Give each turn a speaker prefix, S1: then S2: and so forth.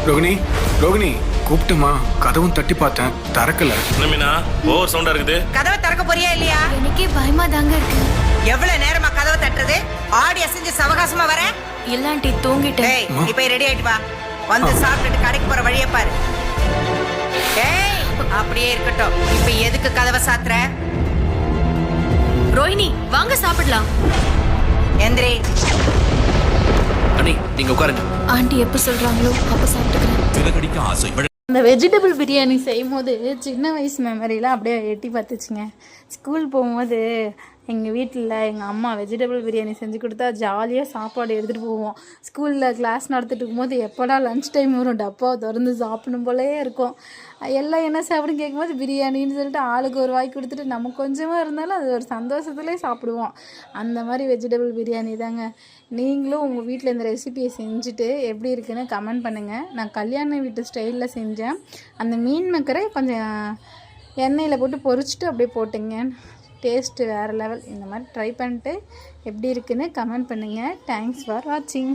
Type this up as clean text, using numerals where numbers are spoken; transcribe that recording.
S1: ரோகிணி ரோகிணி கூப்பிட்டுமா, கதவும் தட்டி பார்த்தேன், திறக்கல.
S2: மீனா ஓவர் சவுண்டா இருக்குது.
S3: கதவை திறக்க போறியா இல்லையா?
S4: எனக்கே பயமா தாங்க இருக்கு.
S3: எவ்வளவு நேரமா கதவை தட்டுறது? ஆடி அசைஞ்சு சவகாசமா வர.
S4: இல்ல ஆண்டி, தூங்கிட்டேன்.
S3: ஏய், நீ போய் ரெடி ஆயிட்டு வா. வந்து சாப்பிட்டுட்டு கடைக்கு போற வழியை பாரு. ஏய், அப்படியே இருக்கட்டும். இப்ப எதுக்கு கதவை சாத்துற?
S4: ரோஹிணி, வாங்க சாப்பிடலாம்.
S3: எந்திரி.
S5: அண்ணி நீங்க உட்காருங்க.
S4: ஆண்டி எப்ப சொல்றாங்களோ அப்ப சாப்பிட்டுக்கிறேன்.
S6: அந்த வெஜிடபிள் பிரியாணி செய்யும் போது சின்ன வயசு மெமரிலாம் அப்படியே எட்டி பார்த்துச்சுங்க. ஸ்கூல் போகும்போது எங்கள் வீட்டில் எங்கள் அம்மா வெஜிடபிள் பிரியாணி செஞ்சு கொடுத்தா ஜாலியாக சாப்பாடு எடுத்துகிட்டு போவோம். ஸ்கூலில் கிளாஸ் நடத்திட்டு இருக்கும்போது எப்போடா லன்ச் டைம் வரும், டப்பாவை திறந்து சாப்பிடணும் போலே இருக்கும். எல்லாம் என்ன சாப்பிடுன்னு கேட்கும்போது பிரியாணின்னு சொல்லிட்டு ஆளுக்கு ஒரு வாய் கொடுத்துட்டு நம்ம கொஞ்சமாக இருந்தாலும் அது ஒரு சந்தோஷத்துலேயே சாப்பிடுவோம். அந்த மாதிரி வெஜிடபிள் பிரியாணி தாங்க. நீங்களும் உங்கள் வீட்டில் இந்த ரெசிபியை செஞ்சுட்டு எப்படி இருக்குன்னு கமெண்ட் பண்ணுங்கள். நான் கல்யாண வீட்டு ஸ்டைலில் செஞ்சேன். அந்த மீன் மக்கரை கொஞ்சம் எண்ணெயில் போட்டு பொரிச்சிட்டு அப்படியே போட்டுங்க. டேஸ்ட்டு வேறு லெவல். இந்த மாதிரி ட்ரை பண்ணிட்டு எப்படி இருக்குன்னு கமெண்ட் பண்ணுங்கள். தேங்க்ஸ் ஃபார் வாட்சிங்.